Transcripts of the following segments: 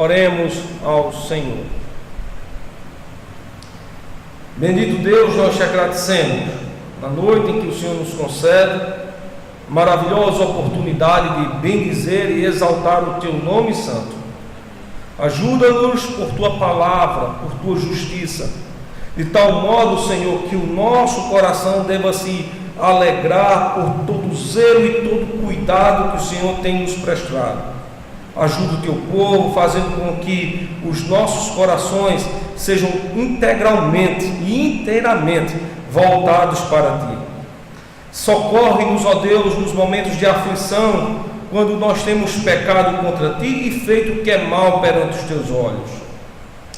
Oremos ao Senhor. Bendito Deus, nós te agradecemos na noite em que o Senhor nos concede maravilhosa oportunidade de bendizer e exaltar o teu nome santo. Ajuda-nos por tua palavra, por tua justiça, de tal modo, Senhor, que o nosso coração deva se alegrar por todo o zelo e todo o cuidado que o Senhor tem nos prestado. Ajuda o teu povo, fazendo com que os nossos corações sejam integralmente e inteiramente voltados para ti. Socorre-nos, ó Deus, nos momentos de aflição, quando nós temos pecado contra ti e feito o que é mal perante os teus olhos.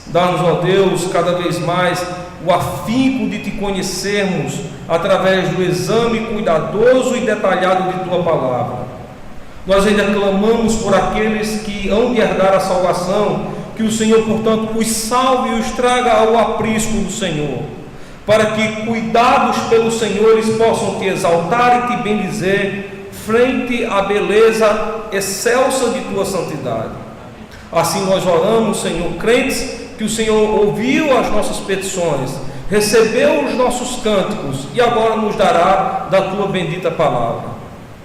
Dá-nos, ó Deus, cada vez mais o afinco de te conhecermos através do exame cuidadoso e detalhado de tua palavra. Nós ainda clamamos por aqueles que hão de herdar a salvação, que o Senhor, portanto, os salve e os traga ao aprisco do Senhor, para que, cuidados pelo Senhor, eles possam te exaltar e te bendizer frente à beleza excelsa de tua santidade. Assim nós oramos, Senhor, crentes que o Senhor ouviu as nossas petições, recebeu os nossos cânticos e agora nos dará da tua bendita palavra.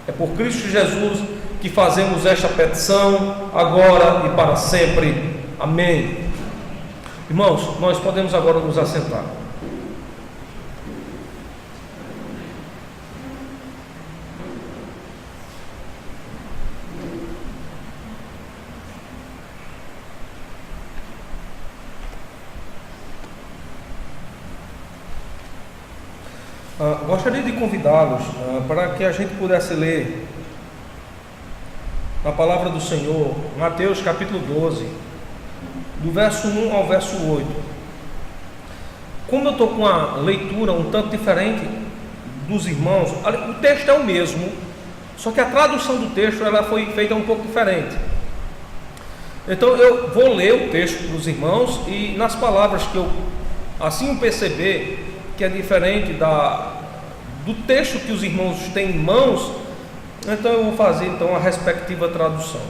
É por Cristo Jesus que fazemos esta petição, agora e para sempre. Amém. Irmãos, nós podemos agora nos assentar. Gostaria de convidá-los para que a gente pudesse ler na palavra do Senhor, Mateus capítulo 12, do verso 1 ao verso 8. Como eu estou com a leitura um tanto diferente dos irmãos, o texto é o mesmo, só que a tradução do texto ela foi feita um pouco diferente. Então eu vou ler o texto para os irmãos e nas palavras que eu assim perceber que é diferente do texto que os irmãos têm em mãos, então eu vou fazer então a respectiva tradução.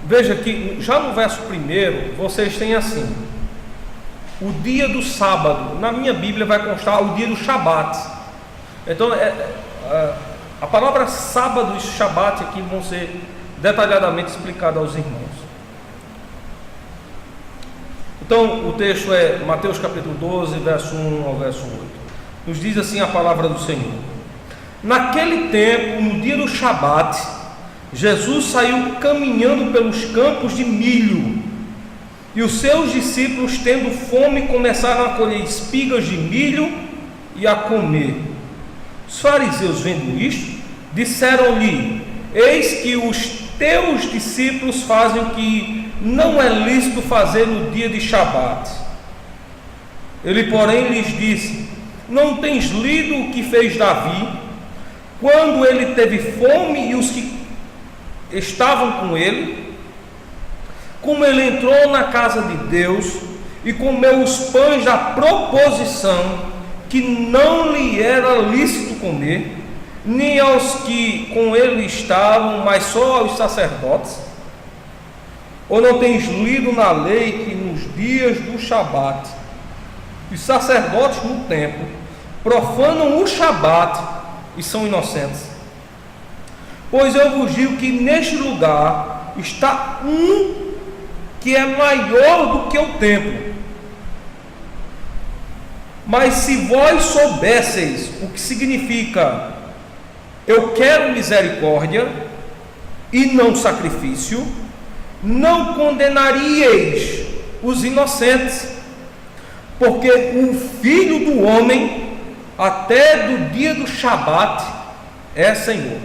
Veja que já no verso 1 vocês têm assim: o dia do sábado. Na minha Bíblia vai constar o dia do Shabat. Então a palavra sábado e Shabat aqui vão ser detalhadamente explicadas aos irmãos. Então o texto é Mateus capítulo 12, verso 1 ao verso 8. Nos diz assim a palavra do Senhor: naquele tempo, no dia do Shabat, Jesus saiu caminhando pelos campos de milho, e os seus discípulos, tendo fome, começaram a colher espigas de milho e a comer. Os fariseus, vendo isto, disseram-lhe: eis que os teus discípulos fazem o que não é lícito fazer no dia de Shabat. Ele, porém, lhes disse: não tens lido o que fez Davi, quando ele teve fome e os que estavam com ele, como ele entrou na casa de Deus e comeu os pães da proposição, que não lhe era lícito comer, nem aos que com ele estavam, mas só aos sacerdotes? Ou não tens lido na lei que nos dias do Shabat os sacerdotes no templo profanam o Shabat e são inocentes? Pois eu vos digo que neste lugar está um que é maior do que o templo. Mas se vós soubesseis o que significa eu quero misericórdia e não sacrifício, não condenaríeis os inocentes, porque o Filho do Homem até do dia do Shabat é Senhor.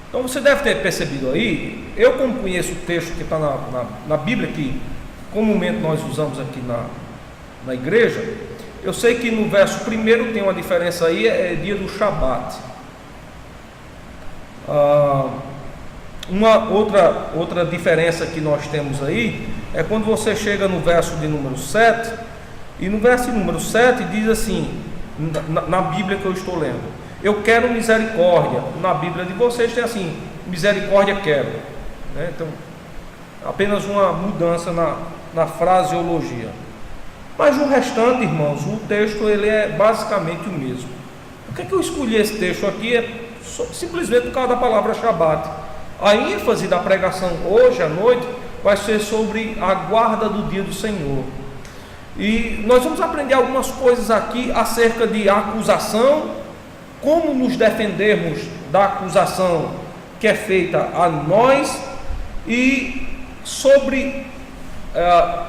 Então você deve ter percebido aí, eu como conheço o texto que está na Bíblia, que comumente nós usamos aqui na igreja, eu sei que no verso 1 tem uma diferença aí, é dia do Shabat. Uma outra diferença que nós temos aí é quando você chega no verso de número 7, e no verso de número 7 diz assim, na Bíblia que eu estou lendo: Eu quero misericórdia. Na Bíblia de vocês tem assim: misericórdia quero, né? Então, apenas uma mudança na fraseologia. Mas no restante, irmãos, o texto ele é basicamente o mesmo. Por que eu escolhi esse texto aqui? É simplesmente por causa da palavra Shabat. A ênfase da pregação hoje à noite vai ser sobre a guarda do dia do Senhor. E nós vamos aprender algumas coisas aqui acerca de acusação, como nos defendermos da acusação que é feita a nós, e sobre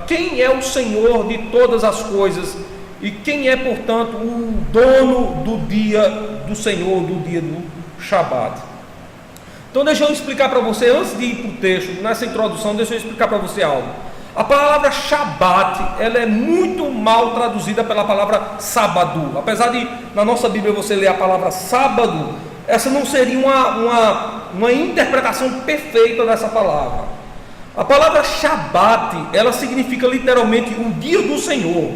quem é o Senhor de todas as coisas e quem é, portanto, o dono do dia do Senhor, do dia do Shabat. Então deixa eu explicar para você, antes de ir para o texto, nessa introdução, deixa eu explicar para você algo. A palavra Shabat, ela é muito mal traduzida pela palavra sábado. Apesar de na nossa Bíblia você ler a palavra sábado, essa não seria uma interpretação perfeita dessa palavra. A palavra Shabat, ela significa literalmente o dia do Senhor.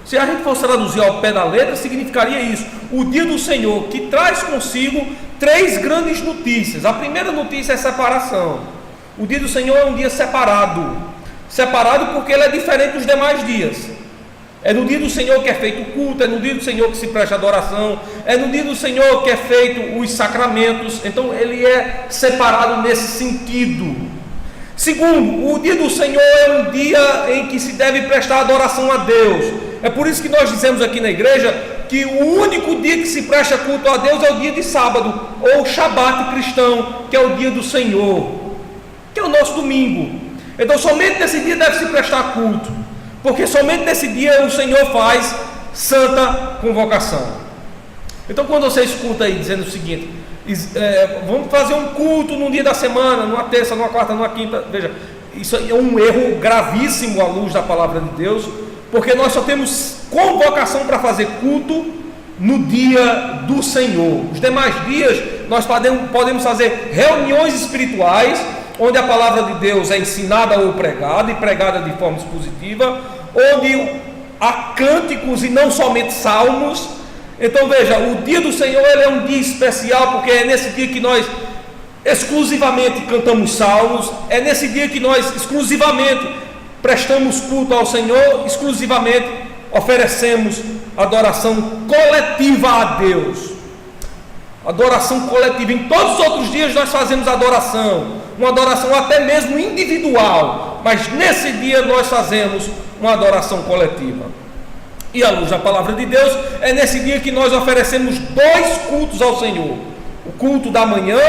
Se a gente fosse traduzir ao pé da letra, significaria isso: o dia do Senhor, que traz consigo 3 grandes notícias. A primeira notícia é separação. O dia do Senhor é um dia separado. Separado porque ele é diferente dos demais dias. É no dia do Senhor que é feito o culto, é no dia do Senhor que se presta adoração, é no dia do Senhor que é feito os sacramentos. Então ele é separado nesse sentido. Segundo, o dia do Senhor é um dia em que se deve prestar adoração a Deus. É por isso que nós dizemos aqui na igreja que o único dia que se presta culto a Deus é o dia de sábado, ou Shabat cristão, que é o dia do Senhor, que é o nosso domingo. Então somente nesse dia deve se prestar culto, porque somente nesse dia o Senhor faz santa convocação. Então quando você escuta aí dizendo o seguinte: vamos fazer um culto num dia da semana, numa terça, numa quarta, numa quinta, veja, isso é um erro gravíssimo à luz da palavra de Deus, porque nós só temos convocação para fazer culto no dia do Senhor. Os demais dias nós podemos fazer reuniões espirituais, onde a palavra de Deus é ensinada ou pregada, e pregada de forma expositiva, onde há cânticos e não somente salmos. Então veja, o dia do Senhor ele é um dia especial, porque é nesse dia que nós exclusivamente cantamos salmos, é nesse dia que nós exclusivamente prestamos culto ao Senhor, exclusivamente oferecemos adoração coletiva a Deus. Adoração coletiva. Em todos os outros dias nós fazemos adoração, uma adoração até mesmo individual, mas nesse dia nós fazemos uma adoração coletiva. E à luz da palavra de Deus, é nesse dia que nós oferecemos 2 cultos ao Senhor: o culto da manhã,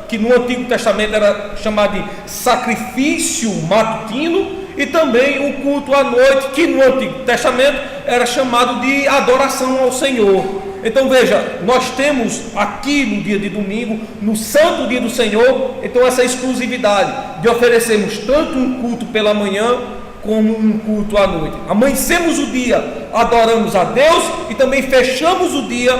que no Antigo Testamento era chamado de sacrifício matutino, e também o culto à noite, que no Antigo Testamento era chamado de adoração ao Senhor. Então veja, nós temos aqui no dia de domingo, no santo dia do Senhor, então essa exclusividade de oferecermos tanto um culto pela manhã como um culto à noite. Amanhecemos o dia, adoramos a Deus, e também fechamos o dia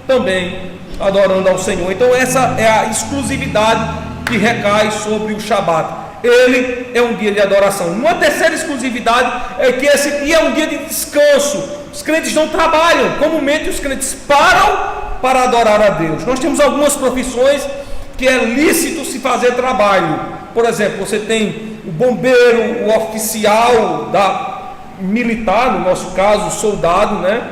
também adorando ao Senhor. Então essa é a exclusividade que recai sobre o Shabat. Ele é um dia de adoração. Uma terceira exclusividade é que esse dia é um dia de descanso. Os crentes não trabalham. Comumente os crentes param para adorar a Deus. Nós temos algumas profissões que é lícito se fazer trabalho. Por exemplo, você tem o bombeiro, o oficial militar, no nosso caso, o soldado, né?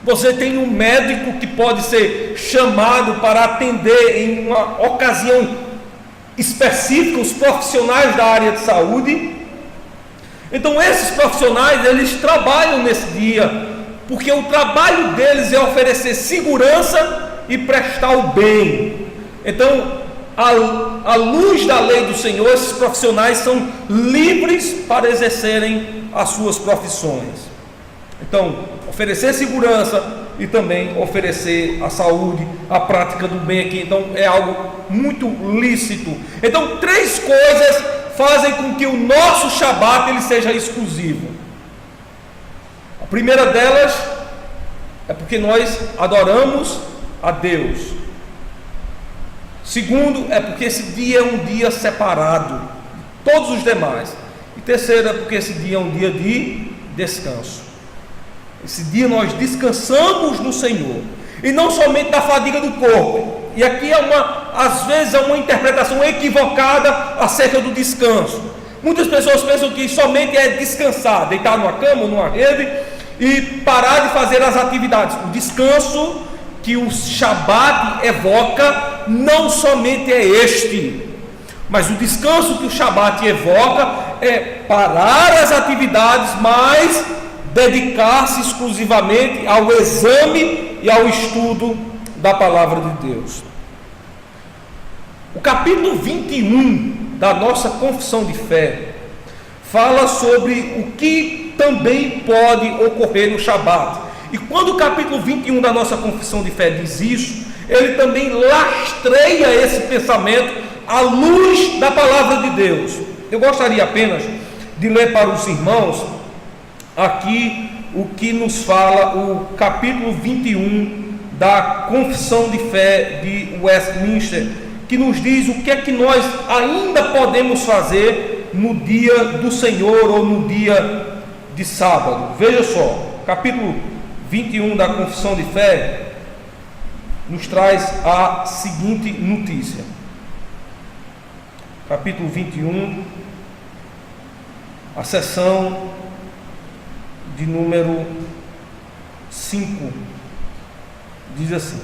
Você tem um médico que pode ser chamado para atender em uma ocasião específica, os profissionais da área de saúde. Então esses profissionais, eles trabalham nesse dia, porque o trabalho deles é oferecer segurança e prestar o bem. Então, à luz da lei do Senhor, esses profissionais são livres para exercerem as suas profissões. Então, oferecer segurança e também oferecer a saúde, a prática do bem aqui. Então é algo muito lícito. Então 3 coisas fazem com que o nosso Shabat ele seja exclusivo. A primeira delas é porque nós adoramos a Deus. Segundo, é porque esse dia é um dia separado de todos os demais. E terceiro, é porque esse dia é um dia de descanso. Esse dia nós descansamos no Senhor. e não somente da fadiga do corpo. E aqui às vezes é uma interpretação equivocada acerca do descanso. Muitas pessoas pensam que somente é descansar, deitar numa cama ou numa rede e parar de fazer as atividades. O descanso que o Shabat evoca não somente é este, mas o descanso que o Shabat evoca é parar as atividades, mas dedicar-se exclusivamente ao exame e ao estudo da palavra de Deus. O capítulo 21 da nossa confissão de fé fala sobre o que também pode ocorrer no Shabat. E quando o capítulo 21 da nossa confissão de fé diz isso, ele também lastreia esse pensamento à luz da palavra de Deus. Eu gostaria apenas de ler para os irmãos aqui o que nos fala o capítulo 21 da confissão de fé de Westminster, que nos diz o que é que nós ainda podemos fazer no dia do Senhor ou no dia de sábado. Veja só, capítulo 21 da confissão de fé nos traz a seguinte notícia. Capítulo 21, a seção de número 5, diz assim: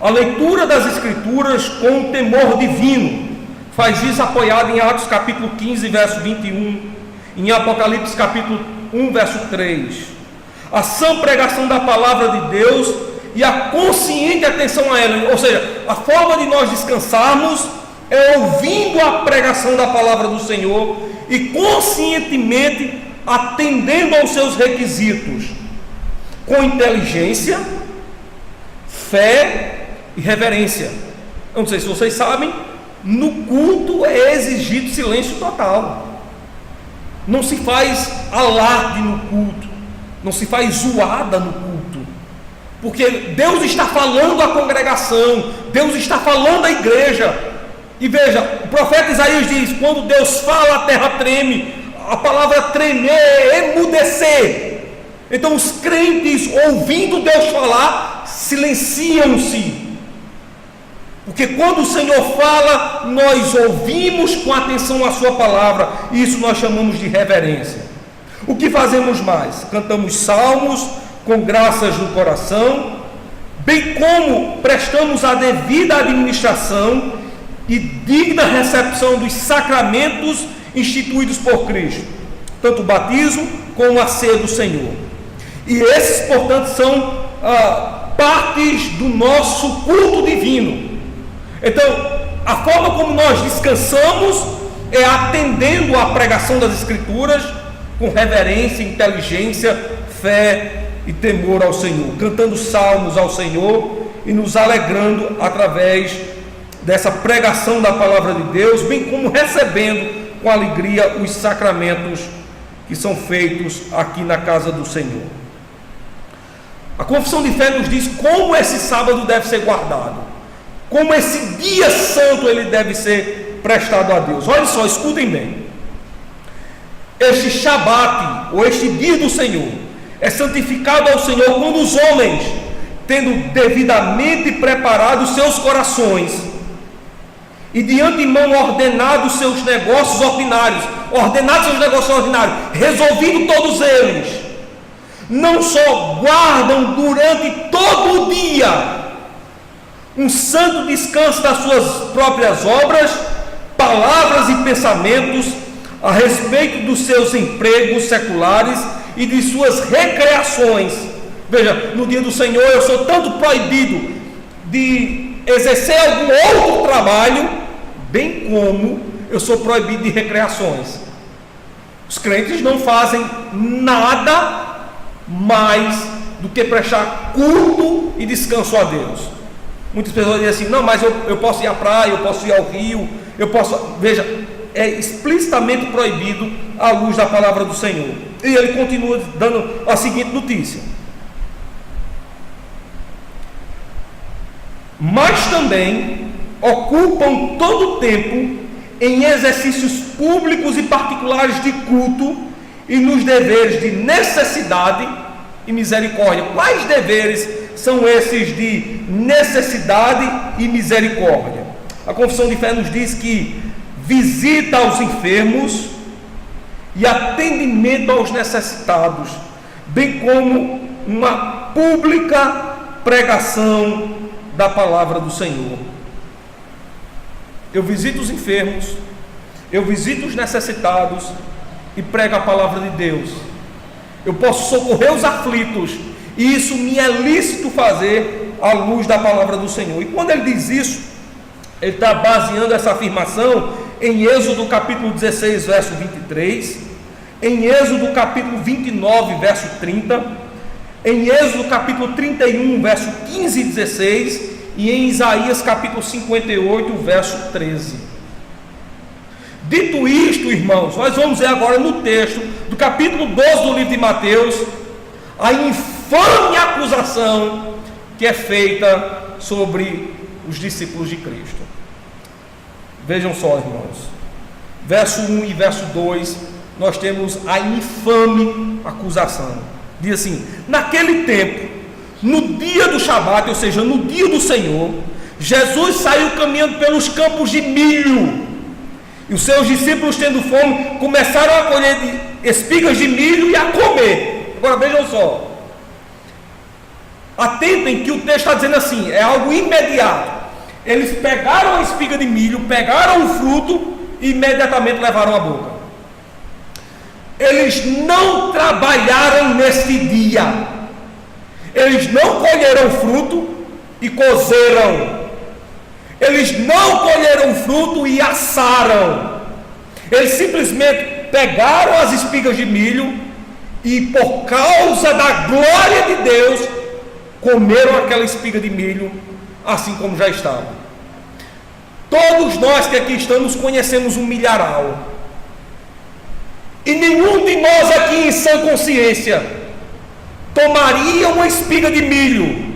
a leitura das Escrituras com temor divino, faz isso apoiado em Atos capítulo 15, verso 21, em Apocalipse capítulo 1, verso 3. A sã pregação da palavra de Deus e a consciente atenção a ela, ou seja, a forma de nós descansarmos é ouvindo a pregação da palavra do Senhor e conscientemente atendendo aos seus requisitos, com inteligência, fé e reverência. Eu não sei se vocês sabem, no culto é exigido silêncio total. Não se faz alarde no culto, não se faz zoada no culto, porque Deus está falando à congregação, Deus está falando à igreja. E veja, o profeta Isaías diz: quando Deus fala, a terra treme. A palavra tremer é emudecer. Então os crentes, ouvindo Deus falar, silenciam-se, porque quando o Senhor fala, nós ouvimos com atenção a sua palavra, e isso nós chamamos de reverência. O que fazemos mais? Cantamos salmos com graças no coração, bem como prestamos a devida administração e digna recepção dos sacramentos instituídos por Cristo, tanto o batismo como a ceia do Senhor. E esses, portanto, são partes do nosso culto divino. Então, a forma como nós descansamos é atendendo à pregação das Escrituras com reverência, inteligência, fé e temor ao Senhor, cantando salmos ao Senhor e nos alegrando através dessa pregação da palavra de Deus, bem como recebendo com alegria os sacramentos que são feitos aqui na casa do Senhor. A confissão de fé nos diz como esse sábado deve ser guardado, como esse dia santo ele deve ser prestado a Deus. Olha só, escutem bem. Este Shabat, ou este dia do Senhor, é santificado ao Senhor quando os homens, tendo devidamente preparado seus corações e de antemão ordenado seus negócios ordinários, resolvido todos eles, não só guardam durante todo o dia um santo descanso das suas próprias obras, palavras e pensamentos a respeito dos seus empregos seculares e de suas recreações. Veja, no dia do Senhor eu sou tanto proibido de exercer algum outro trabalho, bem como eu sou proibido de recreações. Os crentes não fazem nada mais do que prestar culto e descanso a Deus. Muitas pessoas dizem assim: não, mas eu posso ir à praia, eu posso ir ao rio, eu posso... Veja, é explicitamente proibido à luz da palavra do Senhor. E ele continua dando a seguinte notícia: mas também ocupam todo o tempo em exercícios públicos e particulares de culto e nos deveres de necessidade, e misericórdia. Quais deveres são esses de necessidade e misericórdia? A confissão de fé nos diz que visita aos enfermos e atendimento aos necessitados, bem como uma pública pregação da palavra do Senhor. Eu visito os enfermos, eu visito os necessitados e prego a palavra de Deus. Eu posso socorrer os aflitos, e isso me é lícito fazer à luz da palavra do Senhor. E quando ele diz isso, ele está baseando essa afirmação em Êxodo capítulo 16, verso 23, em Êxodo capítulo 29, verso 30, em Êxodo capítulo 31, verso 15 e 16, e em Isaías capítulo 58, verso 13. Dito isto, irmãos, nós vamos ver agora no texto do capítulo 12 do livro de Mateus a infame acusação que é feita sobre os discípulos de Cristo. Vejam só, irmãos, verso 1 e verso 2, nós temos a infame acusação. Diz assim: naquele tempo, no dia do Shabat, ou seja, no dia do Senhor, Jesus saiu caminhando pelos campos de milho, e os seus discípulos, tendo fome, começaram a colher espigas de milho e a comer. Agora vejam só, atentem que o texto está dizendo assim, é algo imediato. Eles pegaram a espiga de milho, pegaram o fruto e imediatamente levaram à boca. Eles não trabalharam nesse dia, eles não colheram fruto e cozeram, eles não colheram fruto e assaram. Eles simplesmente pegaram as espigas de milho e, por causa da glória de Deus, comeram aquela espiga de milho assim como já estava. Todos nós que aqui estamos conhecemos um milharal, e nenhum de nós aqui em sã consciência tomaria uma espiga de milho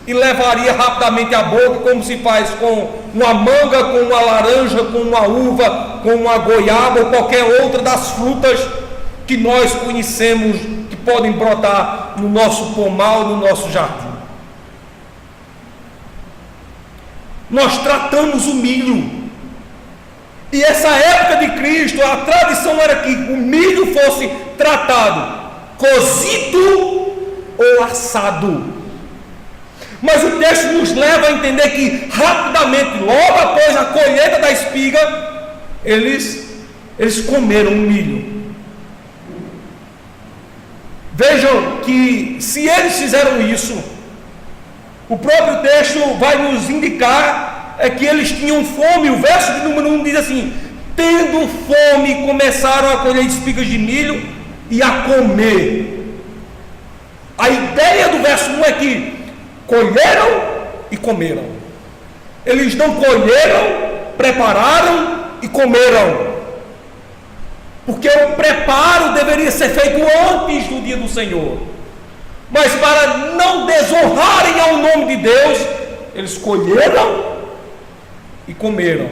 e levaria rapidamente à boca, como se faz com uma manga, com uma laranja, com uma uva, com uma goiaba ou qualquer outra das frutas que nós conhecemos, que podem brotar no nosso pomar, no nosso jardim. Nós tratamos o milho, e essa época de Cristo, a tradição era que o milho fosse tratado cozido ou assado. Mas o texto nos leva a entender que rapidamente, logo após a colheita da espiga, eles comeram o milho. Vejam que se eles fizeram isso, o próprio texto vai nos indicar que eles tinham fome. O verso de número 1 diz assim: tendo fome, começaram a colher espigas de milho e a comer. A ideia do verso 1 é que colheram e comeram. Eles não colheram, prepararam e comeram, porque o preparo deveria ser feito antes do dia do Senhor. Mas para não desonrarem ao nome de Deus, eles colheram e comeram.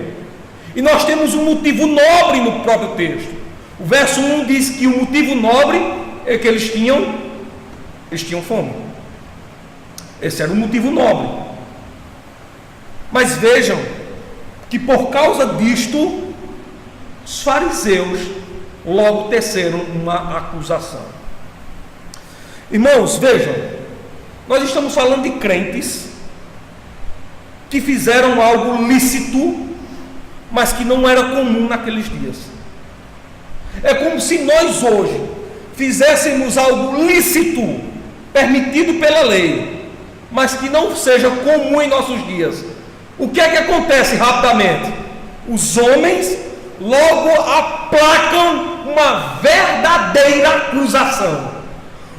E nós temos um motivo nobre no próprio texto. O verso 1 diz que o motivo nobre é que eles tinham fome. Esse era o motivo nobre. Mas vejam que por causa disto, os fariseus logo teceram uma acusação. Irmãos, vejam, nós estamos falando de crentes que fizeram algo lícito, mas que não era comum naqueles dias. É como se nós hoje fizéssemos algo lícito, permitido pela lei, mas que não seja comum em nossos dias. O que é que acontece rapidamente? Os homens logo aplacam uma verdadeira acusação.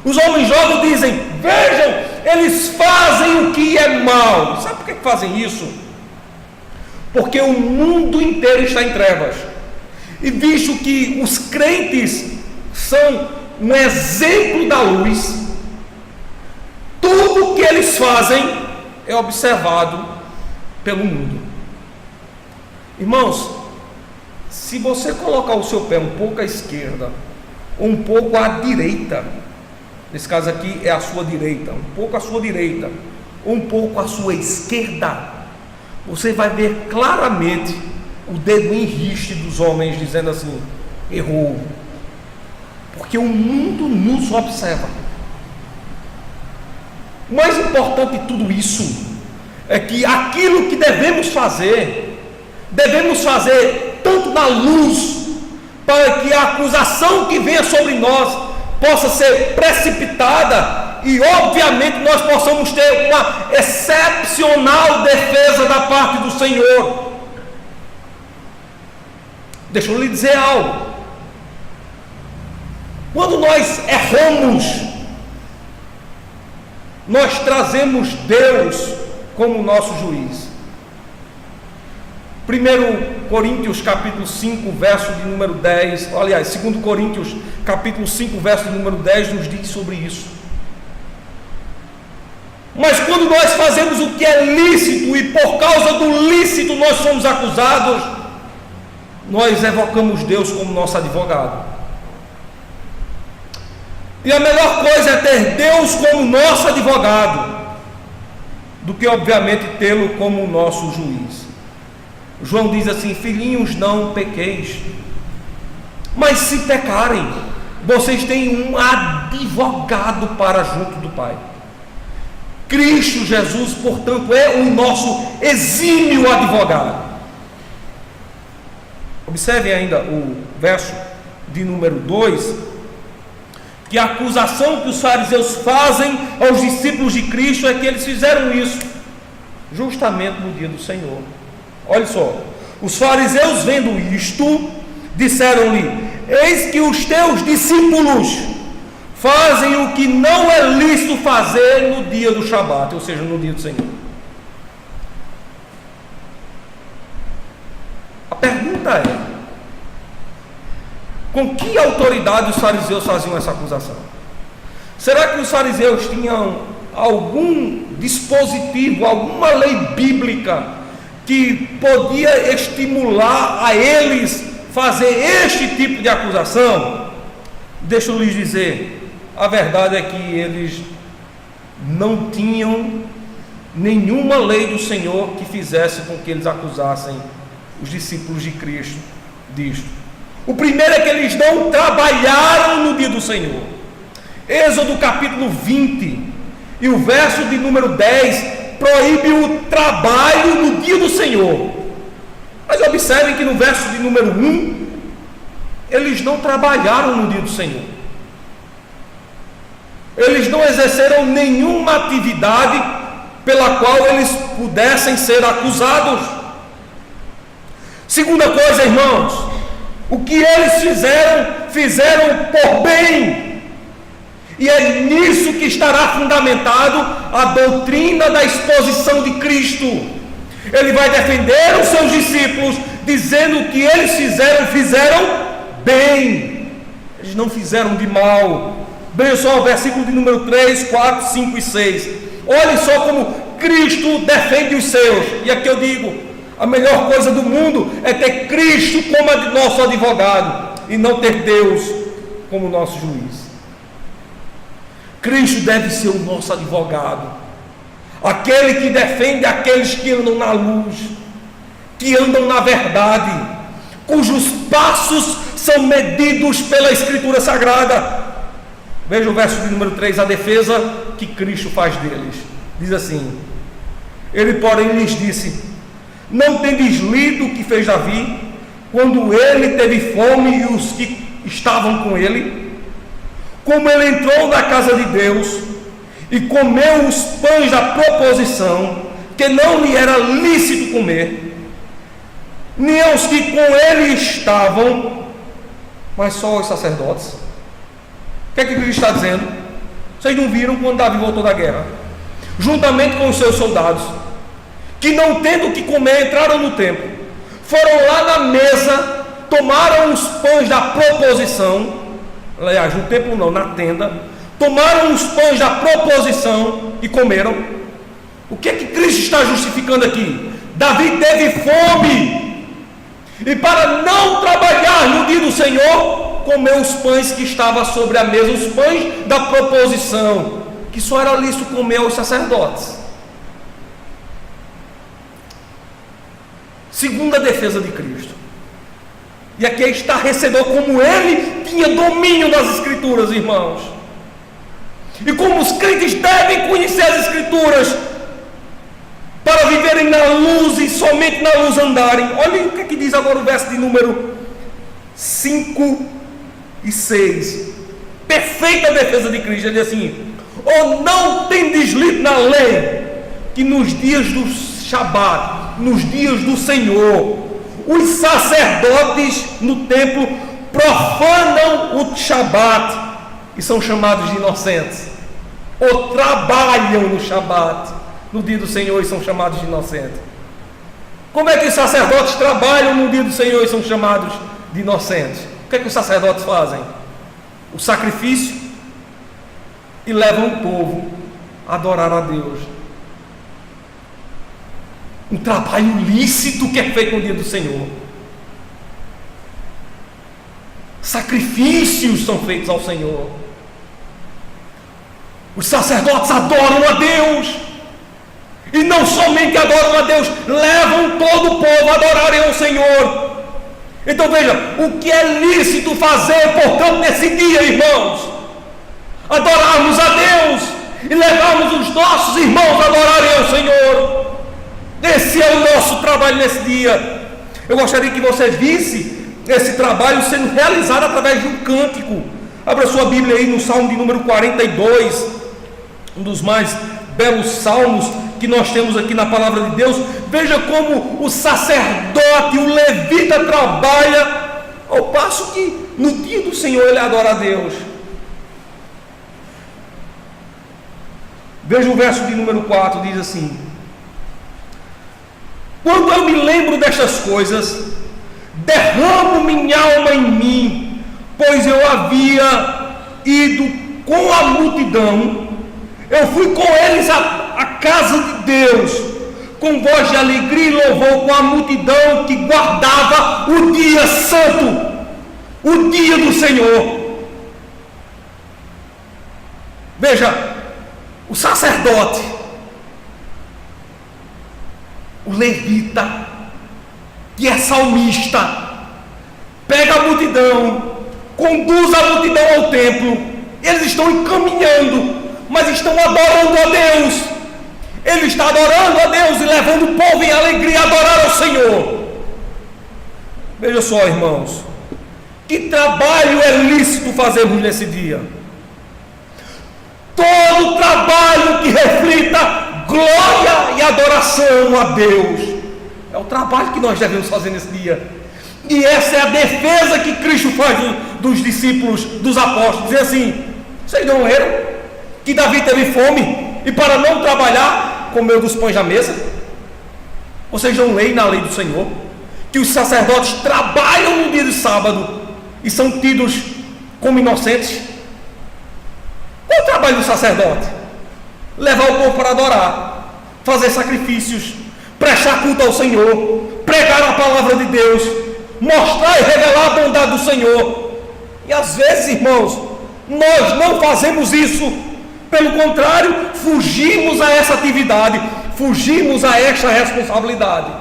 Os homens logo dizem: vejam, eles fazem o que é mal. Sabe por que fazem isso? Porque o mundo inteiro está em trevas, e visto que os crentes são um exemplo da luz, tudo o que eles fazem é observado pelo mundo. Irmãos, se você colocar o seu pé um pouco à esquerda ou um pouco à direita, nesse caso aqui é a sua direita, um pouco à sua direita, um pouco à sua esquerda, você vai ver claramente o dedo em riste dos homens dizendo assim: errou. Porque o mundo nos observa. O mais importante de tudo isso é que aquilo que devemos fazer tanto na luz, para que a acusação que venha sobre nós possa ser precipitada e obviamente nós possamos ter uma excepcional defesa da parte do Senhor. Deixa eu lhe dizer algo. Quando nós erramos, nós trazemos Deus como nosso juiz. 1 Coríntios capítulo 5, verso de número 10, aliás, 2 Coríntios capítulo 5, verso de número 10 nos diz sobre isso. Mas quando nós fazemos o que é lícito e por causa do lícito nós somos acusados, nós evocamos Deus como nosso advogado. E a melhor coisa é ter Deus como nosso advogado, do que obviamente tê-lo como nosso juiz. João diz assim: filhinhos, não pequeis, mas se pecarem, vocês têm um advogado para junto do Pai. Cristo Jesus, portanto, é o nosso exímio advogado. Observem ainda o verso de número 2, que a acusação que os fariseus fazem aos discípulos de Cristo é que eles fizeram isso justamente no dia do Senhor. Olha só, os fariseus vendo isto, disseram-lhe: eis que os teus discípulos fazem o que não é lícito fazer no dia do Shabat, ou seja, no dia do Senhor. A pergunta é: com que autoridade os fariseus faziam essa acusação? Será que os fariseus tinham algum dispositivo, alguma lei bíblica que podia estimular a eles fazer este tipo de acusação? Deixa eu lhes dizer, a verdade é que eles não tinham nenhuma lei do Senhor que fizesse com que eles acusassem os discípulos de Cristo disto. O primeiro é que eles não trabalharam no dia do Senhor. Êxodo capítulo 20 e o verso de número 10 proíbe o trabalho no dia do Senhor. Mas observem que no verso de número 1 eles não trabalharam no dia do Senhor. Eles não exerceram nenhuma atividade pela qual eles pudessem ser acusados. Segunda coisa, irmãos, o que eles fizeram por bem. E é nisso que estará fundamentado a doutrina da exposição de Cristo. Ele vai defender os seus discípulos, dizendo que eles fizeram bem. Eles não fizeram de mal. Veja só o versículo de número 3, 4, 5 e 6. Olhem só como Cristo defende os seus. E aqui eu digo, a melhor coisa do mundo é ter Cristo como nosso advogado e não ter Deus como nosso juiz. Cristo deve ser o nosso advogado, aquele que defende aqueles que andam na luz, que andam na verdade, cujos passos são medidos pela Escritura Sagrada. Veja o verso de número 3, a defesa que Cristo faz deles. Diz assim: ele porém lhes disse: não tendes lido o que fez Davi, quando ele teve fome e os que estavam com ele, como ele entrou na casa de Deus e comeu os pães da proposição, que não lhe era lícito comer, nem aos que com ele estavam, mas só aos sacerdotes. O que é que Cristo está dizendo? Vocês não viram quando Davi voltou da guerra, juntamente com os seus soldados, que não tendo o que comer, entraram no templo, foram lá na mesa, tomaram os pães da proposição, aliás, no templo não, na tenda, tomaram os pães da proposição e comeram. O que é que Cristo está justificando aqui? Davi teve fome, e para não trabalhar no dia do Senhor, comeu os pães que estavam sobre a mesa, os pães da proposição, que só era lícito comer aos sacerdotes. Segunda defesa de Cristo. E aqui está estarrecedor como ele tinha domínio das Escrituras, irmãos. E como os crentes devem conhecer as Escrituras para viverem na luz e somente na luz andarem. Olha o que é que diz agora o verso de número 5 e 6. Perfeita defesa de Cristo. Ele diz assim: ou não tendes lido na lei que nos dias do Shabat, nos dias do Senhor, os sacerdotes no templo profanam o Shabat e são chamados de inocentes, ou trabalham no Shabat, no dia do Senhor, e são chamados de inocentes. Como é que os sacerdotes trabalham no dia do Senhor e são chamados de inocentes? O que é que os sacerdotes fazem? O sacrifício, e levam o povo a adorar a Deus. Um trabalho lícito que é feito no dia do Senhor. Sacrifícios são feitos ao Senhor. Os sacerdotes adoram a Deus. E não somente adoram a Deus, levam todo o povo a adorarem ao Senhor. Então veja, o que é lícito fazer, portanto, nesse dia, irmãos? Adorarmos a Deus e levarmos os nossos irmãos a adorarem ao Senhor. Esse é o nosso trabalho nesse dia. Eu gostaria que você visse esse trabalho sendo realizado através de um cântico. Abra sua Bíblia aí no Salmo de número 42, um dos mais belos salmos que nós temos aqui na palavra de Deus. Veja como o sacerdote, o levita trabalha, ao passo que no dia do Senhor ele adora a Deus. Veja o verso de número 4, diz assim: quando eu me lembro destas coisas, derramo minha alma em mim, pois eu havia ido com a multidão, eu fui com eles à casa de Deus, com voz de alegria e louvor, com a multidão que guardava o dia santo, o dia do Senhor. Veja, o sacerdote, o levita, que é salmista, pega a multidão, conduz a multidão ao templo. Eles estão encaminhando, mas estão adorando a Deus. Ele está adorando a Deus e levando o povo em alegria a adorar ao Senhor. Veja só, irmãos, que trabalho é lícito fazermos nesse dia? Todo trabalho que reflita glória e adoração a Deus é o trabalho que nós devemos fazer nesse dia. E essa é a defesa que Cristo faz dos discípulos, dos apóstolos. Dizer assim: vocês não leram que Davi teve fome e para não trabalhar comeu dos pães da mesa? Vocês não leem na lei do Senhor que os sacerdotes trabalham no dia de sábado e são tidos como inocentes? Qual é o trabalho do sacerdote? Levar o povo para adorar, fazer sacrifícios, prestar culto ao Senhor, pregar a palavra de Deus, mostrar e revelar a bondade do Senhor. E às vezes, irmãos, nós não fazemos isso. Pelo contrário, fugimos a essa atividade, fugimos a esta responsabilidade,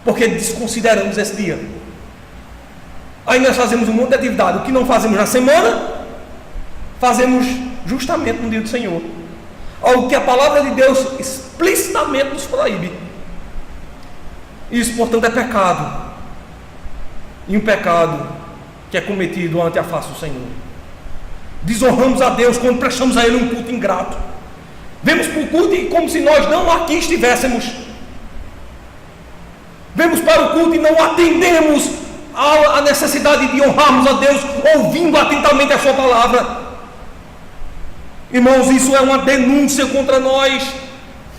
porque desconsideramos esse dia. Aí nós fazemos um monte de atividade. O que não fazemos na semana, fazemos justamente no dia do Senhor. Algo que a palavra de Deus explicitamente nos proíbe. Isso, portanto, é pecado. E um pecado que é cometido ante a face do Senhor. Desonramos a Deus quando prestamos a Ele um culto ingrato. Vemos para o culto como se nós não aqui estivéssemos. Vemos para o culto e não atendemos à necessidade de honrarmos a Deus, ouvindo atentamente a sua palavra. Irmãos, isso é uma denúncia contra nós.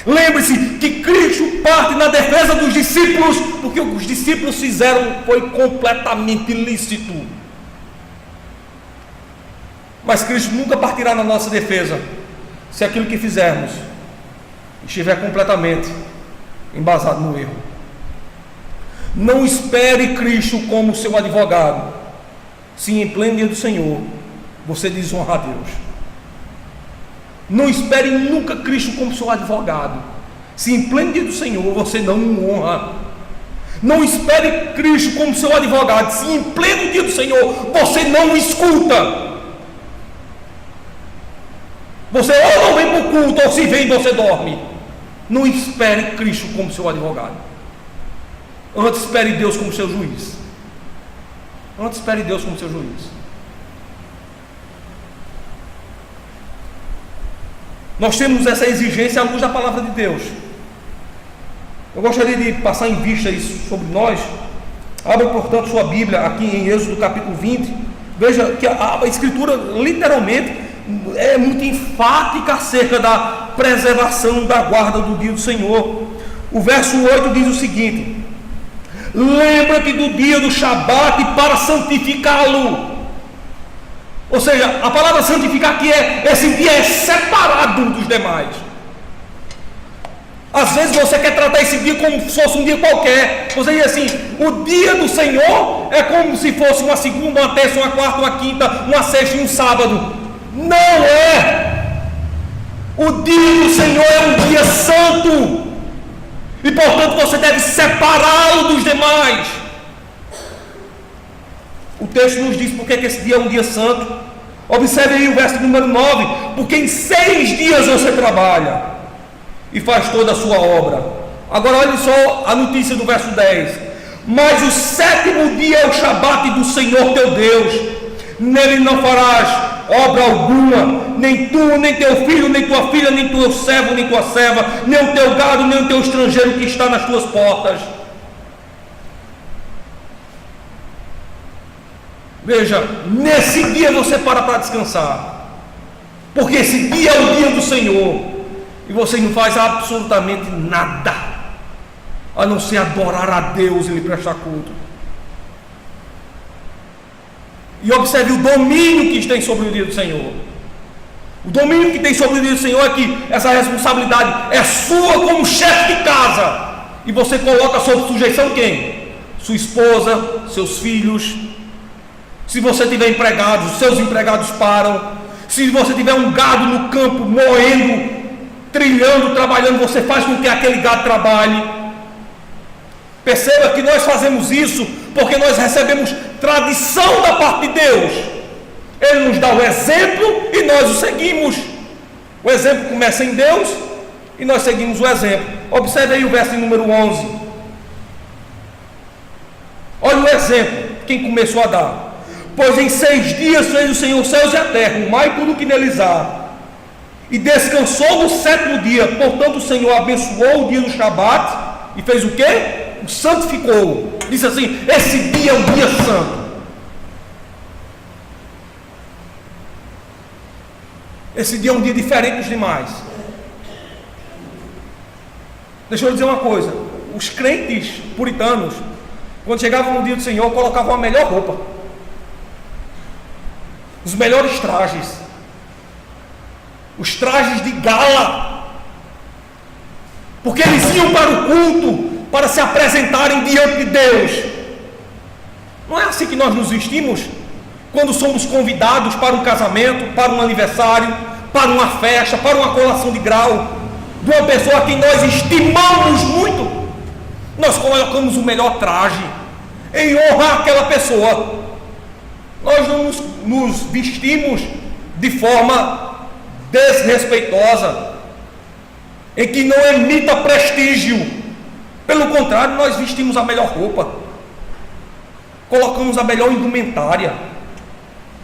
Lembre-se que Cristo parte na defesa dos discípulos, porque o que os discípulos fizeram foi completamente ilícito. Mas Cristo nunca partirá na nossa defesa se aquilo que fizermos estiver completamente embasado no erro. Não espere Cristo como seu advogado. Se em pleno dia do Senhor você desonra a Deus. Não espere nunca Cristo como seu advogado. Se em pleno dia do Senhor você não o honra. Não espere Cristo como seu advogado. Se em pleno dia do Senhor você não o escuta. Você ou não vem para o culto, ou se vem você dorme. Não espere Cristo como seu advogado. Antes espere Deus como seu juiz. Antes espere Deus como seu juiz. Nós temos essa exigência à luz da palavra de Deus. Eu gostaria de passar em vista isso sobre nós. Abra, portanto, sua Bíblia aqui em Êxodo capítulo 20. Veja que a Escritura literalmente é muito enfática acerca da preservação da guarda do dia do Senhor. O verso 8 diz o seguinte: lembra-te do dia do Shabat para santificá-lo. Ou seja, a palavra santificar aqui esse dia é separado dos demais. Às vezes você quer tratar esse dia como se fosse um dia qualquer. Você diz assim: o dia do Senhor é como se fosse uma segunda, uma terça, uma quarta, uma quinta, uma sexta e um sábado. Não é. O dia do Senhor é um dia santo, e portanto você deve separá-lo dos demais. O texto nos diz porque que esse dia é um dia santo. Observe aí o verso número 9: porque em 6 dias você trabalha e faz toda a sua obra. Agora olhe só a notícia do verso 10: mas o 7º dia é o Shabat do Senhor teu Deus. Nele não farás obra alguma, nem tu, nem teu filho, nem tua filha, nem teu servo, nem tua serva, nem o teu gado, nem o teu estrangeiro que está nas tuas portas. Veja, nesse dia você para descansar, porque esse dia é o dia do Senhor, e você não faz absolutamente nada, a não ser adorar a Deus e lhe prestar culto. E observe o domínio que tem sobre o dia do Senhor. O domínio que tem sobre o dia do Senhor é que essa responsabilidade é sua como chefe de casa, e você coloca sob sujeição quem? Sua esposa, seus filhos. Se você tiver empregados, seus empregados param. Se você tiver um gado no campo moendo, trilhando, trabalhando, você faz com que aquele gado trabalhe. Perceba que nós fazemos isso porque nós recebemos tradição da parte de Deus. Ele nos dá o exemplo e nós o seguimos. O exemplo começa em Deus e nós seguimos o exemplo. Observe aí o verso número 11. Olha o exemplo, quem começou a dar. Pois em 6 dias fez o Senhor os céus e a terra, o mar e tudo que neles há, e descansou no 7º dia. Portanto o Senhor abençoou o dia do Shabat e fez o quê? O santificou. Disse assim: esse dia é um dia santo. Esse dia é um dia diferente dos demais. Deixa eu dizer uma coisa: os crentes puritanos, quando chegavam no dia do Senhor, colocavam a melhor roupa, os melhores trajes, os trajes de gala, porque eles iam para o culto para se apresentarem diante de Deus. Não é assim que nós nos vestimos quando somos convidados para um casamento, para um aniversário, para uma festa, para uma colação de grau de uma pessoa a quem nós estimamos muito? Nós colocamos o melhor traje em honra àquela pessoa. Nós não nos vestimos de forma desrespeitosa, em que não emita prestígio. Pelo contrário, nós vestimos a melhor roupa, colocamos a melhor indumentária,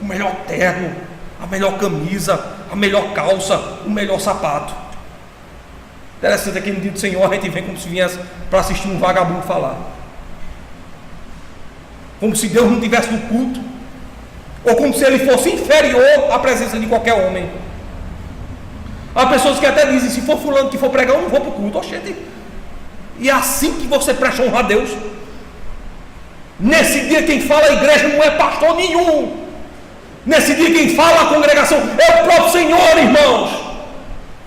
o melhor terno, a melhor camisa, a melhor calça, o melhor sapato. Interessante é que no dia do Senhor a gente vem como se viesse para assistir um vagabundo falar, como se Deus não estivesse no culto, ou como se ele fosse inferior à presença de qualquer homem. Há pessoas que até dizem: se for fulano que for pregar, eu não vou para o culto. Oxente, e é assim que você presta honra a Deus? Nesse dia quem fala a igreja não é pastor nenhum. Nesse dia quem fala a congregação é o próprio Senhor, irmãos.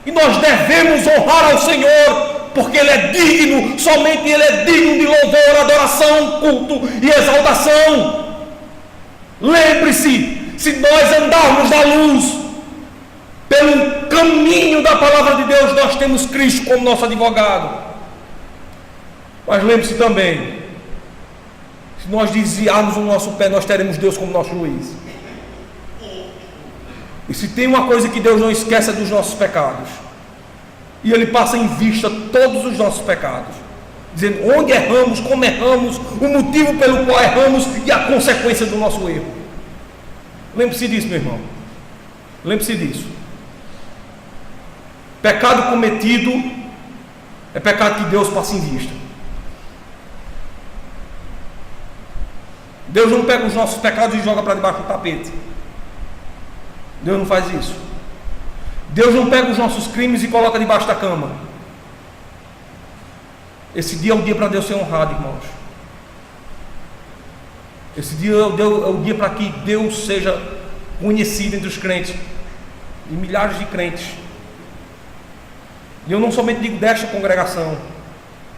E nós devemos honrar ao Senhor porque Ele é digno, somente Ele é digno de louvor, adoração, culto e exaltação. Lembre-se, se nós andarmos na luz, pelo caminho da palavra de Deus, nós temos Cristo como nosso advogado. Mas lembre-se também, se nós desviarmos o nosso pé, nós teremos Deus como nosso juiz. E se tem uma coisa que Deus não esquece é dos nossos pecados. E Ele passa em vista todos os nossos pecados, dizendo onde erramos, como erramos, o motivo pelo qual erramos e a consequência do nosso erro. Lembre-se disso, meu irmão. Lembre-se disso. Pecado cometido é pecado que Deus passa em vista. Deus não pega os nossos pecados e joga para debaixo do tapete. Deus não faz isso. Deus não pega os nossos crimes e coloca debaixo da cama. Esse dia é o dia para Deus ser honrado, irmãos. Esse dia é o dia para que Deus seja conhecido entre os crentes. E milhares de crentes. E eu não somente digo desta congregação,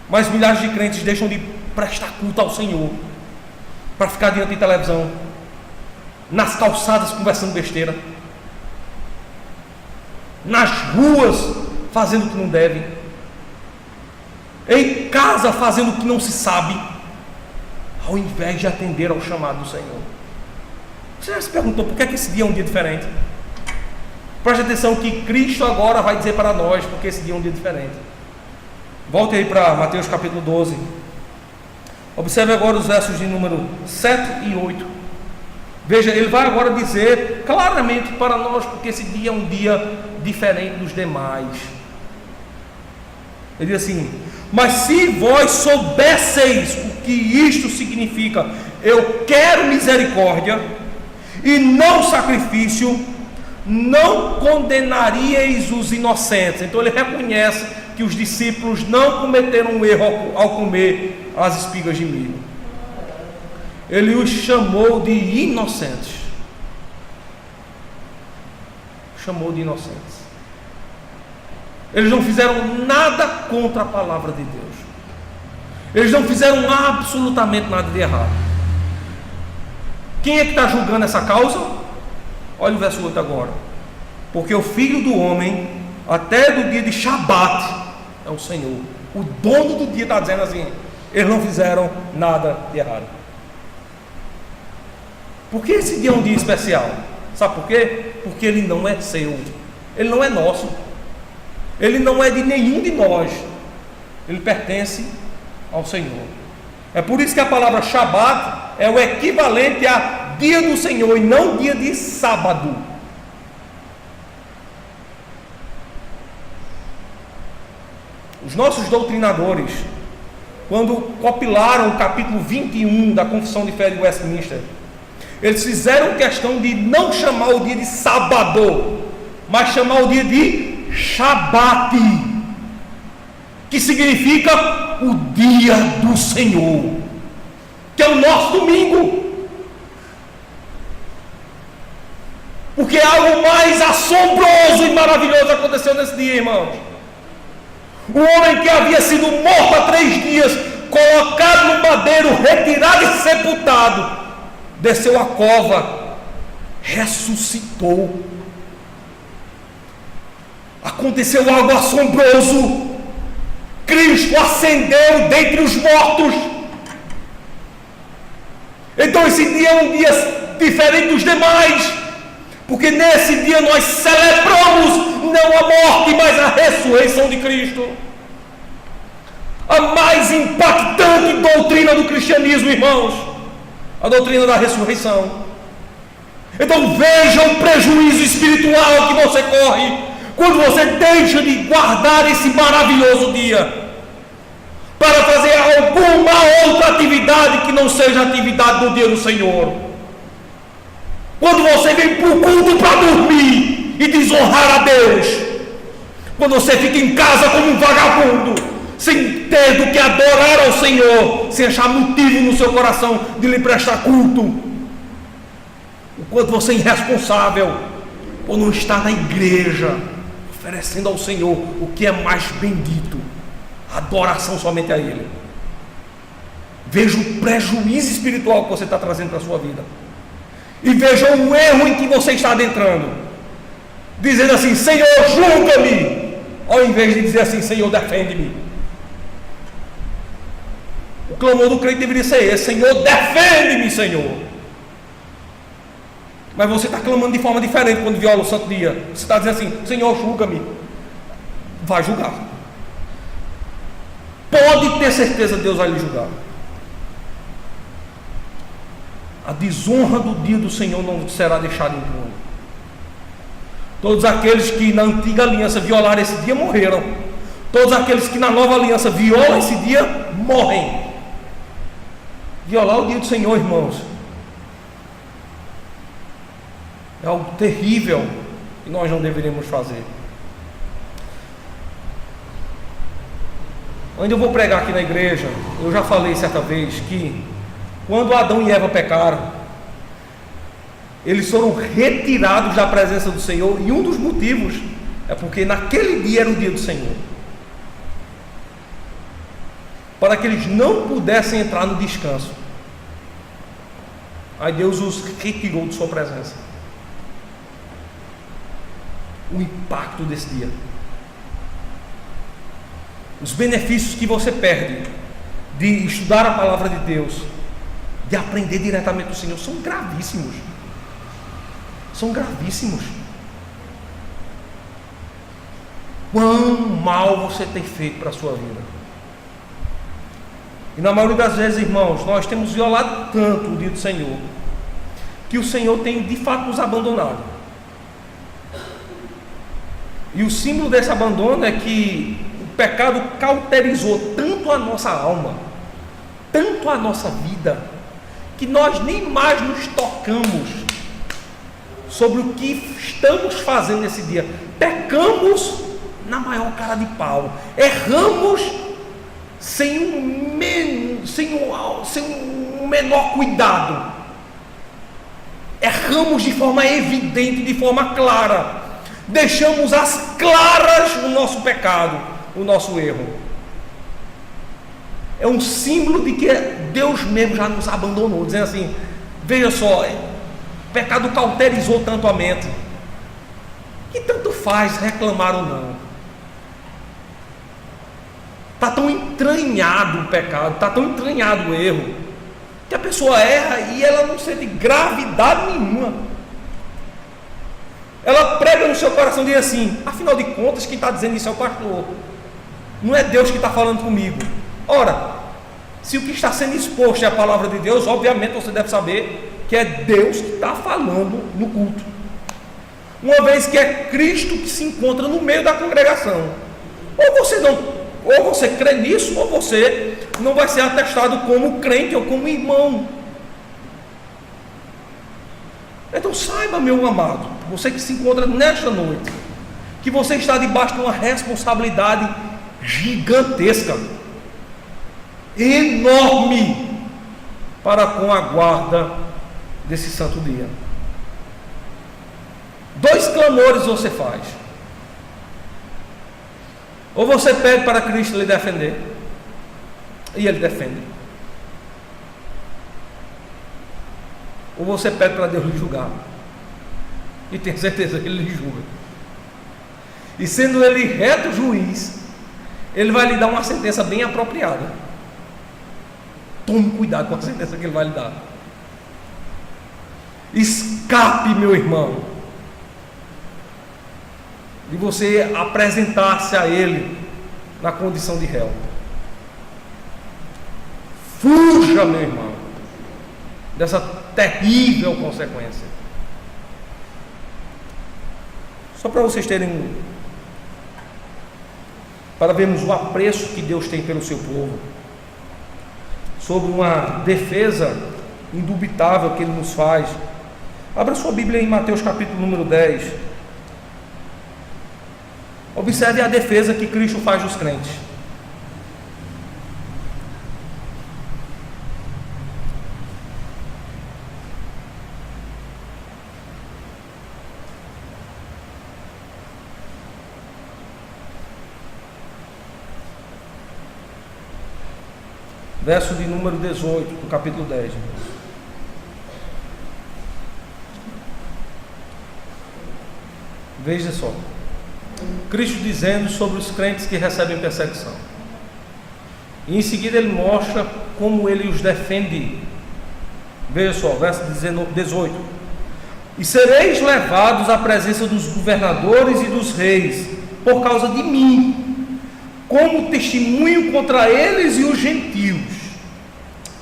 mas milhares de crentes deixam de prestar culto ao Senhor para ficar diante de televisão, nas calçadas conversando besteira, nas ruas fazendo o que não deve, em casa fazendo o que não se sabe, ao invés de atender ao chamado do Senhor. Você já se perguntou por que esse dia é um dia diferente? Preste atenção que Cristo agora vai dizer para nós porque esse dia é um dia diferente. Volte aí para Mateus capítulo 12. Observe agora os versos de número 7 e 8. Veja, ele vai agora dizer claramente para nós porque esse dia é um dia diferente dos demais. Ele diz assim: mas se vós soubesseis o que isto significa, eu quero misericórdia e não sacrifício, não condenaríeis os inocentes. Então ele reconhece que os discípulos não cometeram um erro ao comer as espigas de milho. Ele os chamou de inocentes. Chamou de inocentes. Eles não fizeram nada contra a palavra de Deus. Eles não fizeram absolutamente nada de errado. Quem é que está julgando essa causa? Olha o verso 8 agora. Porque o Filho do Homem, até do dia de Shabat, é o Senhor. O dono do dia está dizendo assim: eles não fizeram nada de errado. Por que esse dia é um dia especial? Sabe por quê? Porque ele não é seu. Ele não é nosso. Ele não é de nenhum de nós. Ele pertence ao Senhor. É por isso que a palavra Shabat é o equivalente a dia do Senhor e não dia de sábado. Os nossos doutrinadores, quando compilaram o capítulo 21 da Confissão de Fé de Westminster, eles fizeram questão de não chamar o dia de sábado, mas chamar o dia de Shabat, que significa o dia do Senhor, que é o nosso domingo. Porque algo mais assombroso e maravilhoso aconteceu nesse dia, irmãos. O homem que havia sido morto há 3 dias, colocado no madeiro, retirado e sepultado, desceu a cova, ressuscitou. Aconteceu algo assombroso. Cristo ascendeu dentre os mortos. Então esse dia é um dia diferente dos demais, porque nesse dia nós celebramos não a morte, mas a ressurreição de Cristo. A mais impactante doutrina do cristianismo, irmãos, a doutrina da ressurreição. Então veja o prejuízo espiritual que você corre quando você deixa de guardar esse maravilhoso dia para fazer alguma outra atividade que não seja a atividade do dia do Senhor. Quando você vem para o culto para dormir e desonrar a Deus, quando você fica em casa como um vagabundo, sem ter do que adorar ao Senhor, sem achar motivo no seu coração de lhe prestar culto, o quanto você é irresponsável por não estar na igreja oferecendo ao Senhor o que é mais bendito, adoração somente a Ele. Veja o prejuízo espiritual que você está trazendo para a sua vida. E veja o erro em que você está adentrando. Dizendo assim: Senhor, julga-me, ao invés de dizer assim: Senhor, defende-me. O clamor do crente deveria ser esse: Senhor, defende-me, Senhor. Mas você está clamando de forma diferente quando viola o santo dia. Você está dizendo assim: Senhor, julga-me. Vai julgar. Pode ter certeza que Deus vai lhe julgar. A desonra do dia do Senhor não será deixada impune. Todos aqueles que na antiga aliança violaram esse dia morreram. Todos aqueles que na nova aliança violam esse dia morrem. Violar o dia do Senhor, irmãos, é algo terrível que nós não deveríamos fazer. Onde eu vou pregar aqui na igreja, eu já falei certa vez que quando Adão e Eva pecaram, eles foram retirados da presença do Senhor, e um dos motivos é porque naquele dia era o dia do Senhor, para que eles não pudessem entrar no descanso. Aí Deus os retirou de sua presença. O impacto desse dia, os benefícios que você perde de estudar a palavra de Deus, de aprender diretamente do Senhor, são gravíssimos. São gravíssimos. Quão mal você tem feito para a sua vida. E na maioria das vezes, irmãos, nós temos violado tanto o dia do Senhor, que o Senhor tem de fato nos abandonado. E o símbolo desse abandono é que o pecado cauterizou tanto a nossa alma, tanto a nossa vida, que nós nem mais nos tocamos sobre o que estamos fazendo nesse dia. Pecamos na maior cara de pau, erramos sem um menor cuidado, erramos de forma evidente, de forma clara, deixamos às claras o nosso pecado, o nosso erro. É um símbolo de que Deus mesmo já nos abandonou, dizendo assim: veja só, o pecado cauterizou tanto a mente, que tanto faz reclamar ou não. Está tão entranhado o pecado, está tão entranhado o erro, que a pessoa erra e ela não sente gravidade nenhuma. Ela prega no seu coração e diz assim: afinal de contas, quem está dizendo isso é o pastor, não é Deus que está falando comigo. Ora, se o que está sendo exposto é a palavra de Deus, obviamente você deve saber que é Deus que está falando no culto, uma vez que é Cristo que se encontra no meio da congregação. Ou você crê nisso, ou você não vai ser atestado como crente ou como irmão. Então saiba, meu amado, você que se encontra nesta noite, que você está debaixo de uma responsabilidade gigantesca, enorme, para com a guarda desse santo dia. 2 clamores você faz: ou você pede para Cristo lhe defender, e Ele defende, ou você pede para Deus lhe julgar, e tem certeza que Ele lhe julga, e sendo Ele reto juiz, Ele vai lhe dar uma sentença bem apropriada. Tome cuidado com a sentença que Ele vai lhe dar. Escape, meu irmão, de você apresentar-se a Ele na condição de réu. Fuja, meu irmão, dessa terrível consequência. Só para vocês terem, para vermos o apreço que Deus tem pelo seu povo, sobre uma defesa indubitável que Ele nos faz. Abra sua Bíblia em Mateus capítulo número 10. Observe a defesa que Cristo faz dos crentes. verso de número 18, do capítulo 10. Veja só, Cristo dizendo sobre os crentes que recebem perseguição. E em seguida ele mostra como ele os defende. Veja só, verso 18: e sereis levados à presença dos governadores e dos reis, por causa de mim, como testemunho contra eles e os gentios.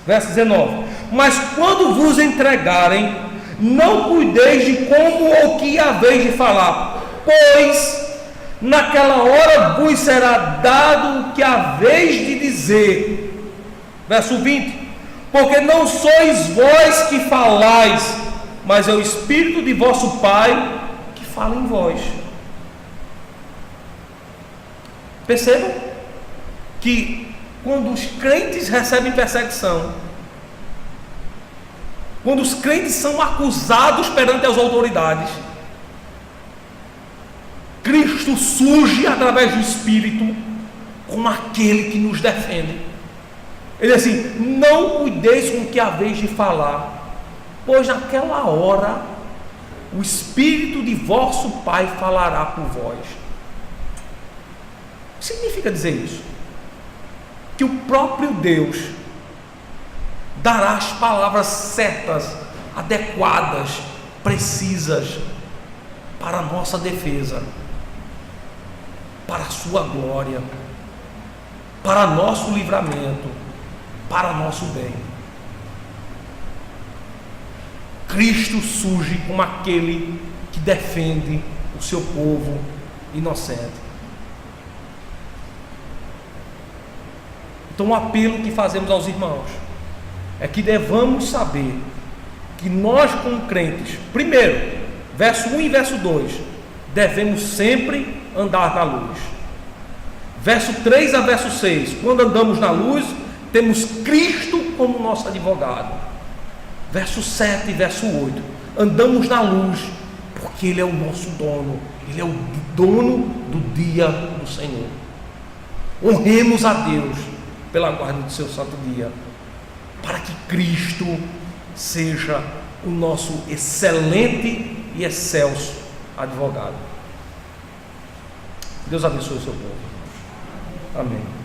Verso 19: mas quando vos entregarem, não cuideis de como ou que haveis de falar, pois naquela hora vos será dado o que haveis de dizer. Verso 20: porque não sois vós que falais, mas é o Espírito de vosso Pai que fala em vós. Percebam que quando os crentes recebem perseguição, quando os crentes são acusados perante as autoridades, Cristo surge através do Espírito como aquele que nos defende. Ele diz assim: não cuideis com o que haveis de falar, pois naquela hora o Espírito de vosso Pai falará por vós. O que significa dizer isso? Que o próprio Deus dará as palavras certas, adequadas, precisas para a nossa defesa, para a sua glória, para nosso livramento, para nosso bem. Cristo surge como aquele que defende o seu povo inocente. Então o apelo que fazemos aos irmãos é que devamos saber que nós, como crentes, primeiro, verso 1 e verso 2, devemos sempre andar na luz. Verso 3 a verso 6, quando andamos na luz, temos Cristo como nosso advogado. Verso 7 e verso 8, andamos na luz porque Ele é o nosso dono, Ele é o dono do dia do Senhor. Honremos a Deus pela guarda do seu santo dia, para que Cristo seja o nosso excelente e excelso advogado. Deus abençoe o seu povo. Amém.